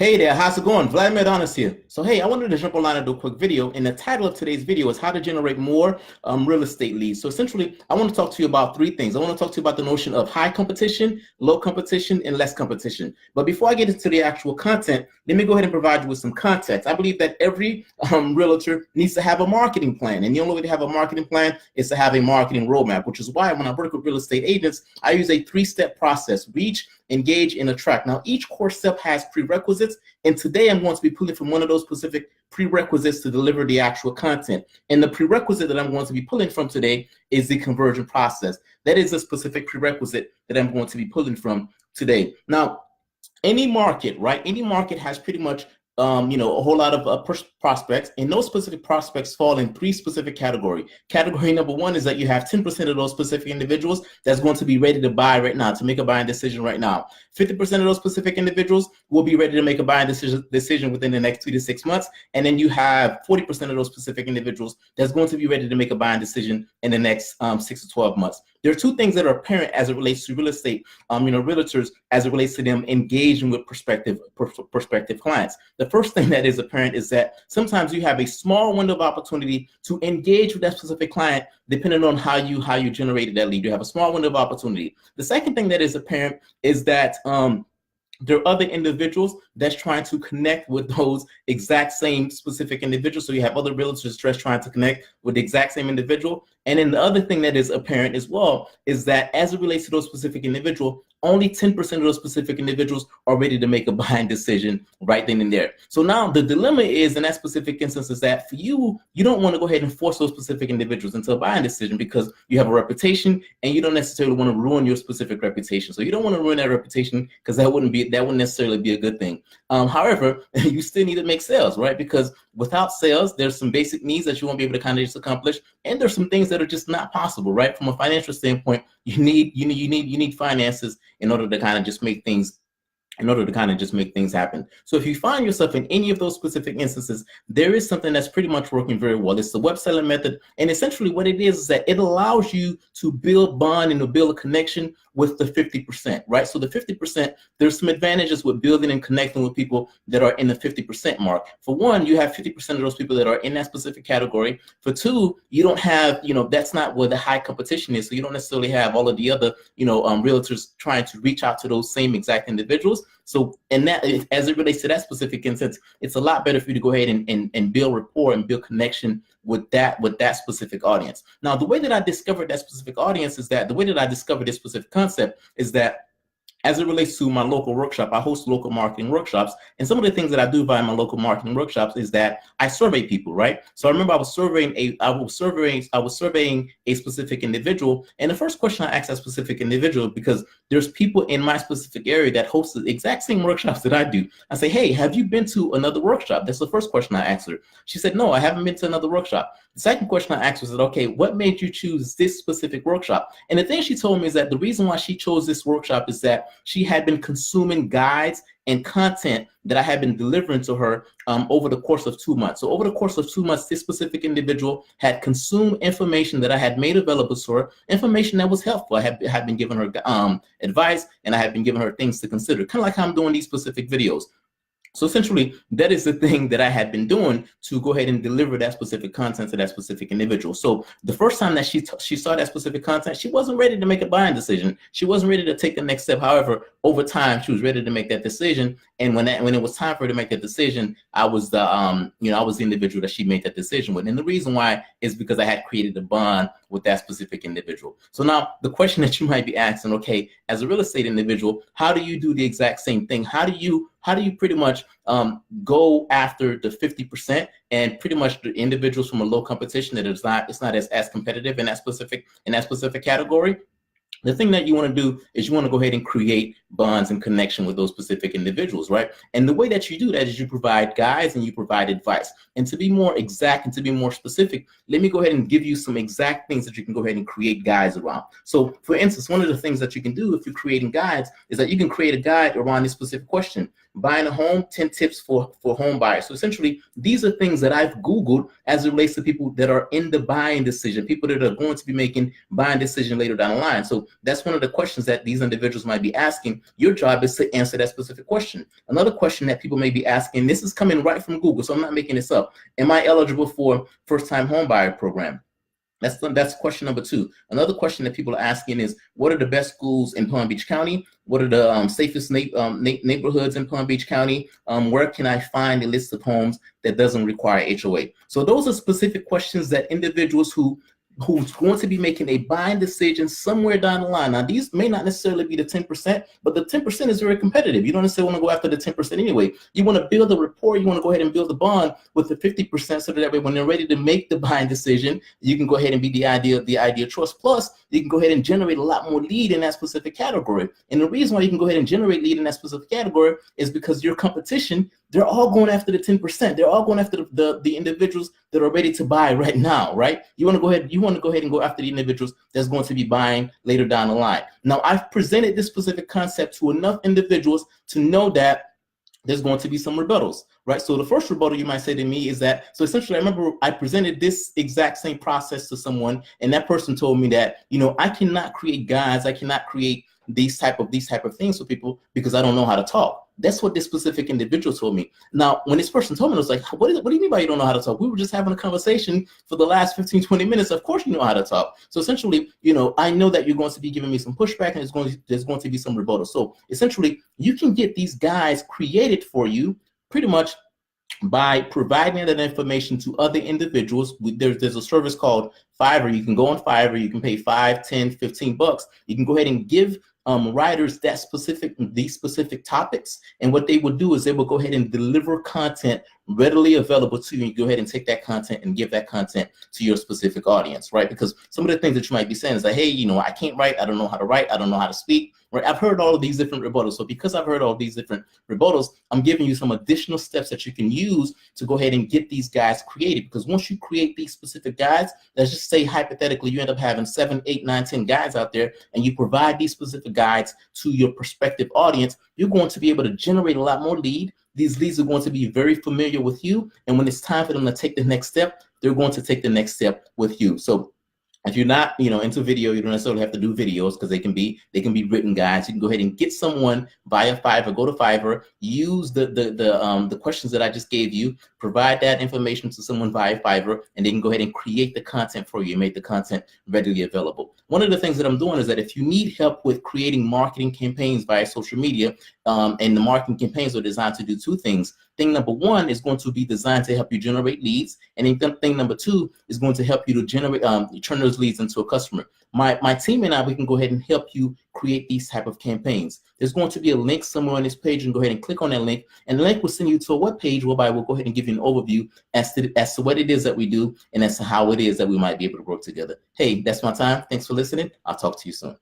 Hey there, how's it going? Vladimir Adonis here. So hey, I wanted to jump online and do a quick video, and the title of today's video is how to generate more real estate leads. So essentially, I want to talk to you about three things. I want to talk to you about the notion of high competition, low competition, and less competition. But before I get into the actual content, let me go ahead and provide you with some context. I believe that every realtor needs to have a marketing plan, and the only way to have a marketing plan is to have a marketing roadmap, which is why when I work with real estate agents, I use a three-step process: reach, engage, and attract. Now, each core step has prerequisites, and today I'm going to be pulling from one of those specific prerequisites to deliver the actual content. And the prerequisite that I'm going to be pulling from today is the conversion process. That is a specific prerequisite that I'm going to be pulling from today. Now, any market, right? Any market has pretty much a whole lot of prospects, and those specific prospects fall in three specific categories. Category number one is that you have 10% of those specific individuals that's going to be ready to buy right now, to make a buying decision right now. 50% of those specific individuals will be ready to make a buying decision within the next 3 to 6 months. And then you have 40% of those specific individuals that's going to be ready to make a buying decision in the next 6 to 12 months. There are two things that are apparent as it relates to real estate, realtors, as it relates to them engaging with prospective clients. The first thing that is apparent is that sometimes you have a small window of opportunity to engage with that specific client, depending on how you generated that lead. You have a small window of opportunity. The second thing that is apparent is that there are other individuals that's trying to connect with those exact same specific individuals. So you have other realtors just trying to connect with the exact same individual. And then the other thing that is apparent as well is that as it relates to those specific individuals, only 10% of those specific individuals are ready to make a buying decision right then and there. So now the dilemma is, in that specific instance, is that for you, you don't want to go ahead and force those specific individuals into a buying decision because you have a reputation and you don't necessarily want to ruin your specific reputation. So you don't want to ruin that reputation because that wouldn't necessarily be a good thing. However, you still need to make sales, right? Because without sales, there's some basic needs that you won't be able to kind of just accomplish, and there's some things that are just not possible, right? From a financial standpoint, you need finances in order to kind of just make things happen. So if you find yourself in any of those specific instances, there is something that's pretty much working very well. It's the web selling method. And essentially what it is that it allows you to build bond and to build a connection with the 50%, right? So the 50%, there's some advantages with building and connecting with people that are in the 50% mark. For one, you have 50% of those people that are in that specific category. For two, you don't have, that's not where the high competition is. So you don't necessarily have all of the other, realtors trying to reach out to those same exact individuals. So, and that, as it relates to that specific instance, it's a lot better for you to go ahead and build rapport and build connection with that specific audience. Now, the way that I discovered that specific audience is that the way that I discovered this specific concept is that as it relates to my local workshop, I host local marketing workshops. And some of the things that I do via my local marketing workshops is that I survey people, right? So I remember I was surveying a specific individual. And the first question I asked that specific individual, because there's people in my specific area that host the exact same workshops that I do. I say, hey, have you been to another workshop? That's the first question I asked her. She said, no, I haven't been to another workshop. The second question I asked was, okay, what made you choose this specific workshop? And the thing she told me is that the reason why she chose this workshop is that she had been consuming guides and content that I had been delivering to her over the course of 2 months. So over the course of 2 months, this specific individual had consumed information that I had made available to her, information that was helpful. I had been giving her advice, and I had been giving her things to consider, kind of like how I'm doing these specific videos. So essentially, that is the thing that I had been doing to go ahead and deliver that specific content to that specific individual. So the first time that she saw that specific content, she wasn't ready to make a buying decision. She wasn't ready to take the next step. However, over time, she was ready to make that decision. And when it was time for her to make that decision, I was the individual that she made that decision with. And the reason why is because I had created a bond with that specific individual. So now the question that you might be asking, okay, as a real estate individual, how do you do the exact same thing? How do you pretty much go after the 50% and pretty much the individuals from a low competition that it's not as competitive in that specific category? The thing that you want to do is you want to go ahead and create bonds and connection with those specific individuals, right? And the way that you do that is you provide guides and you provide advice. And to be more exact and to be more specific, let me go ahead and give you some exact things that you can go ahead and create guides around. So for instance, one of the things that you can do if you're creating guides is that you can create a guide around this specific question. buying a home, 10 tips for home buyers. So essentially, these are things that I've Googled as it relates to people that are in the buying decision, people that are going to be making buying decision later down the line. So that's one of the questions that these individuals might be asking. Your job is to answer that specific question. Another question that people may be asking, this is coming right from Google, so I'm not making this up. Am I eligible for first-time home buyer program? That's question number 2. Another question that people are asking is, what are the best schools in Palm Beach County? What are the safest neighborhoods in Palm Beach County? Where can I find a list of homes that doesn't require HOA? So those are specific questions that individuals who's going to be making a buying decision somewhere down the line. Now, these may not necessarily be the 10%, but the 10% is very competitive. You don't necessarily want to go after the 10% anyway. You want to build a rapport. You want to go ahead and build a bond with the 50%, so that way when they're ready to make the buying decision, you can go ahead and be the ideal choice. Plus, you can go ahead and generate a lot more lead in that specific category. And the reason why you can go ahead and generate lead in that specific category is because your competition, they're all going after the 10%. They're all going after the individuals that are ready to buy right now, right? You want to go ahead and go after the individuals that's going to be buying later down the line. Now, I've presented this specific concept to enough individuals to know that there's going to be some rebuttals, right? So the first rebuttal you might say to me is that, so essentially, I remember I presented this exact same process to someone, and that person told me that, I cannot create guides, I cannot create these type of things for people because I don't know how to talk. That's what this specific individual told me. Now, when this person told me, I was like, what do you mean by you don't know how to talk? We were just having a conversation for the last 15, 20 minutes. Of course you know how to talk. So essentially, I know that you're going to be giving me some pushback, and there's going to be some rebuttal. So essentially, you can get these guides created for you pretty much by providing that information to other individuals. There's a service called Fiverr. You can go on Fiverr, you can pay $5, $10, $15. You can go ahead and give writers these specific topics, and what they would do is they will go ahead and deliver content readily available to you. You go ahead and take that content and give that content to your specific audience, right? Because some of the things that you might be saying is like, hey, I can't write, I don't know how to write, I don't know how to speak, right? I've heard all of these different rebuttals. So because I've heard all these different rebuttals, I'm giving you some additional steps that you can use to go ahead and get these guides created. Because once you create these specific guides, let's just say hypothetically you end up having 7, 8, 9, 10 guides out there, and you provide these specific guides to your prospective audience, you're going to be able to generate a lot more lead. These leads are going to be very familiar with you, and when it's time for them to take the next step, they're going to take the next step with you. So if you're not, into video, you don't necessarily have to do videos, because they can be written guides. You can go ahead and get someone via Fiverr. Go to Fiverr, use the questions that I just gave you, provide that information to someone via Fiverr, and they can go ahead and create the content for you, make the content readily available. One of the things that I'm doing is that if you need help with creating marketing campaigns via social media, and the marketing campaigns are designed to do 2 things. Thing number 1 is going to be designed to help you generate leads, and then thing number 2 is going to help you to generate, turn those leads into a customer. My team and I, we can go ahead and help you create these type of campaigns. There's going to be a link somewhere on this page, and go ahead and click on that link, and the link will send you to a web page whereby we'll go ahead and give you an overview as to what it is that we do, and as to how it is that we might be able to work together. Hey, that's my time. Thanks for listening. I'll talk to you soon.